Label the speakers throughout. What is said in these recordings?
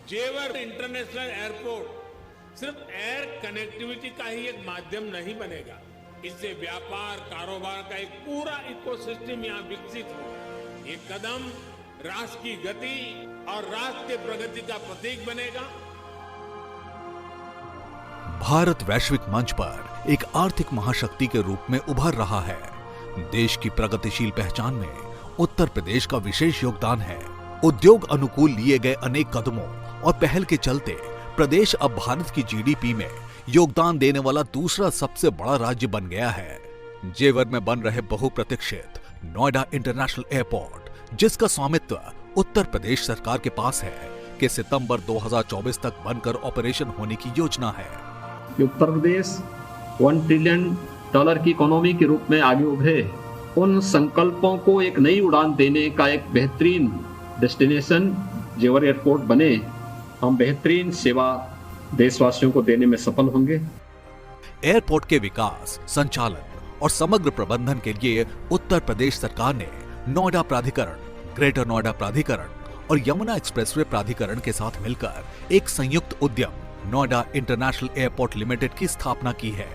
Speaker 1: जेवर international airport सिर्फ air connectivity का ही एक माध्यम नहीं बनेगा, इससे व्यापार कारोबार का एक पूरा इकोसिस्टम यहाँ विकसित होगा। ये कदम राष्ट्र की गति और राष्ट्र की प्रगति का प्रतीक बनेगा।
Speaker 2: भारत वैश्विक मंच पर एक आर्थिक महाशक्ति के रूप में उभर रहा है। देश की प्रगतिशील पहचान में उत्तर प्रदेश का विशेष योगदान है। उद्योग अनुकूल लिए गए अनेक कदमों और पहल के चलते प्रदेश अब भारत की जीडीपी में योगदान देने वाला दूसरा सबसे बड़ा राज्य बन गया है। जेवर में बन रहे बहुप्रतीक्षित नोएडा इंटरनेशनल एयरपोर्ट, जिसका स्वामित्व उत्तर प्रदेश सरकार के पास है, कि सितंबर 2024 तक बनकर ऑपरेशन होने की योजना है।
Speaker 3: उत्तर प्रदेश $1 ट्रिलियन की इकोनॉमी के रूप में आगे उभरे, उन संकल्पों को एक नई उड़ान देने का एक बेहतरीन डेस्टिनेशन जेवर एयरपोर्ट बने। हम बेहतरीन सेवा देशवासियों को देने में सफल होंगे।
Speaker 2: एयरपोर्ट के विकास, संचालन और समग्र प्रबंधन के लिए उत्तर प्रदेश सरकार ने नोएडा प्राधिकरण, ग्रेटर नोएडा प्राधिकरण और यमुना एक्सप्रेसवे प्राधिकरण के साथ मिलकर एक संयुक्त उद्यम नोएडा इंटरनेशनल एयरपोर्ट लिमिटेड की स्थापना की है।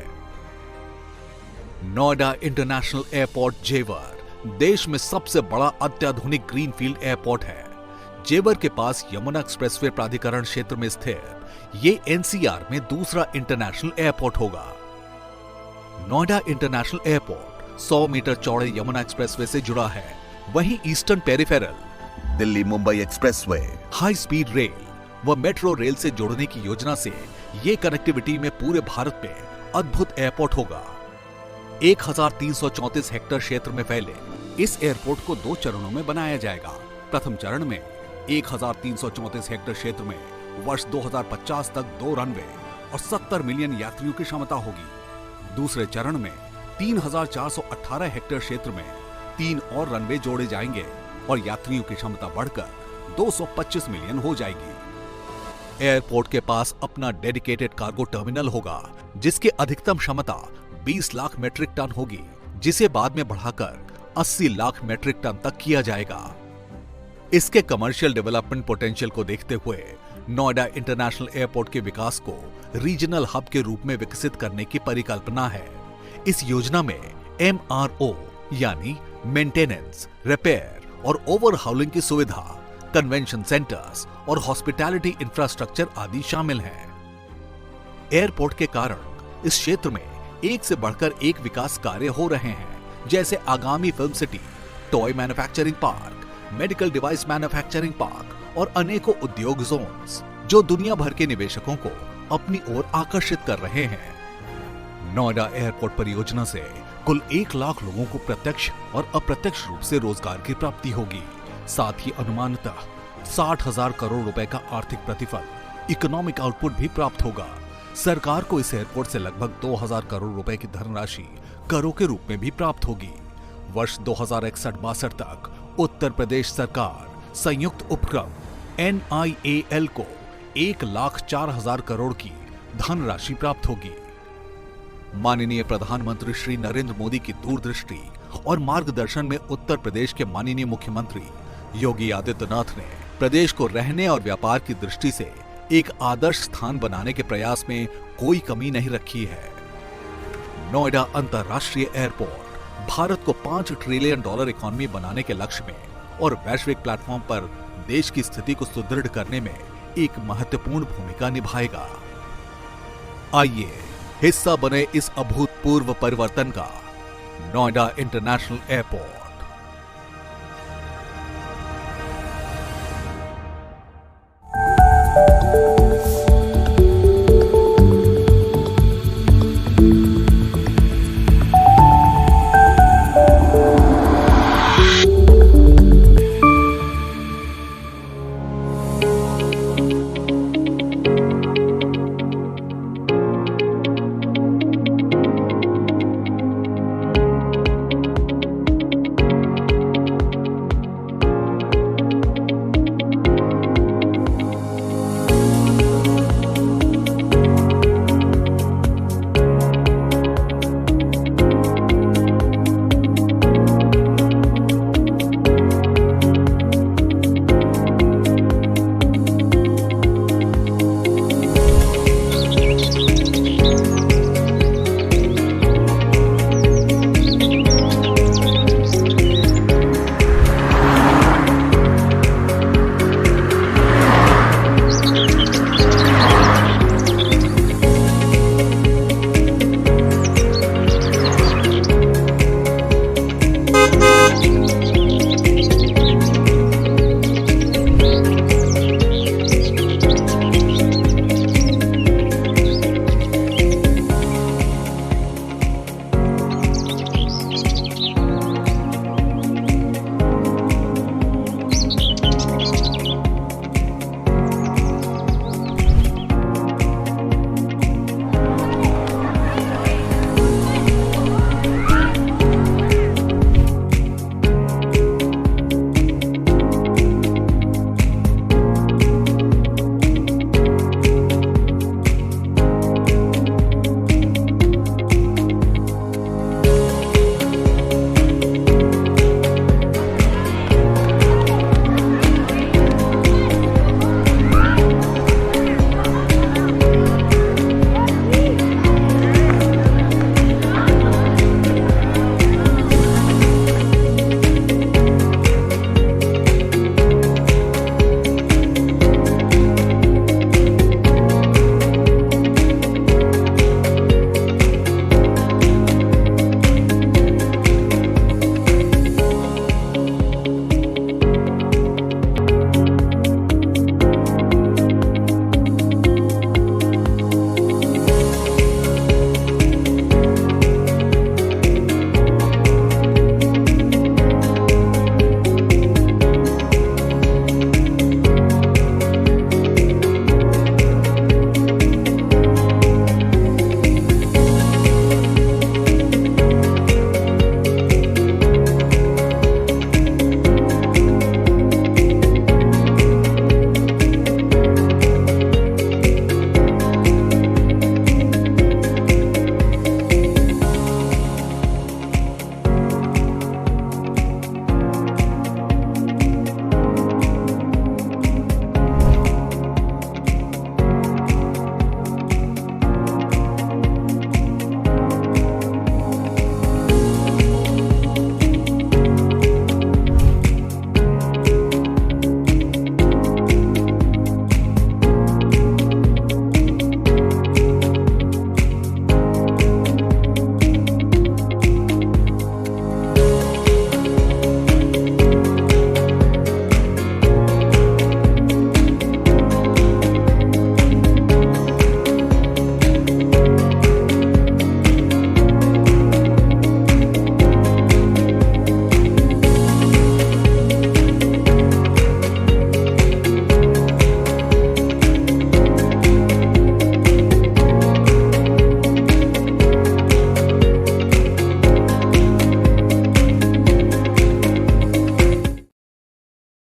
Speaker 2: नोएडा इंटरनेशनल एयरपोर्ट जेवर देश में सबसे बड़ा अत्याधुनिक ग्रीनफील्ड एयरपोर्ट है। जेवर के पास यमुना एक्सप्रेसवे प्राधिकरण क्षेत्र में स्थित ये एनसीआर में दूसरा इंटरनेशनल एयरपोर्ट होगा। नोएडा इंटरनेशनल एयरपोर्ट 100 मीटर चौड़े यमुना एक्सप्रेसवे से जुड़ा है। वहीं eastern peripheral, Delhi Mumbai expressway, high speed rail व मेट्रो रेल से जोड़ने की योजना से ये कनेक्टिविटी में पूरे भारत में अद्भुत एयरपोर्ट होगा। 1334 हेक्टेयर क्षेत्र में फैले इस एयरपोर्ट को 2 चरणों में बनाया जाएगा। प्रथम चरण में 1334 हेक्टेयर क्षेत्र में वर्ष 2050 तक 2 रनवे और 70 मिलियन यात्रियों की क्षमता होगी। दूसरे चरण में 3418 हेक्टेयर क्षेत्र में 3 और रनवे जोड़े जाएंगे और यात्रियों की क्षमता बढ़कर 225 मिलियन हो जाएगी। एयरपोर्ट के पास अपना डेडिकेटेड कार्गो टर्मिनल होगा, जिसकी अधिकतम क्षमता 20 लाख मेट्रिक टन होगी, जिसे बाद में बढ़ाकर 80 लाख मेट्रिक टन तक किया जाएगा। इसके कमर्शियल डेवलपमेंट पोटेंशियल को देखते हुए नोएडा इंटरनेशनल एयरपोर्ट के विकास को रीजनल हब के रूप में विकसित करने की परिकल्पना है। इस योजना में MRO यानी मेंटेनेंस, रिपेयर और ओवरहाउलिंग की सुविधा, कन्वेंशन सेंटर्स और हॉस्पिटैलिटी इंफ्रास्ट्रक्चर आदि शामिल हैं। एयरपोर्ट के कारण इस क्षेत्र में एक से बढ़कर एक विकास कार्य हो रहे हैं, जैसे आगामी film city, toy manufacturing park, medical device manufacturing park और अनेकों उद्योग जोन्स, जो दुनिया भर के निवेशकों को अपनी ओर आकर्षित कर रहे हैं। नोएडा एयरपोर्ट परियोजना से कुल 1 लाख लोगों को प्रत्यक्ष और अप्रत्यक्ष रूप से रोजगार की प्राप्ति होगी। साथ ही अनुमानतः 60,000 करोड़ रुपए का आर्थिक प्रतिफल, इकोनॉमिक आउटपुट भी प्राप्त होगा। सरकार को इस एयरपोर्ट से लगभग 2000 करोड़ रुपए की धनराशि करों के रूप में भी प्राप्त होगी। वर्ष 2061-62 तक उत्तर प्रदेश सरकार संयुक्त उपक्रम NIAL को 1,04,000 करोड़ की धनराशि प्राप्त होगी। माननीय प्रधानमंत्री श्री नरेंद्र मोदी की दूरदृष्टि और मार्गदर्शन में उत्तर प्रदेश के माननीय मुख्यमंत्री योगी आदित्यनाथ ने प्रदेश को रहने और व्यापार की दृष्टि से एक आदर्श स्थान बनाने के प्रयास में कोई कमी नहीं रखी है। नोएडा अंतर्राष्ट्रीय एयरपोर्ट भारत को $5 ट्रिलियन इकोनॉमी बनाने के लक्ष्य में और वैश्विक प्लेटफॉर्म पर देश की स्थिति को सुदृढ़ करने में एक महत्वपूर्ण भूमिका निभाएगा। आइए हिस्सा बने इस अभूतपूर्व परिवर्तन का। Noida international airport.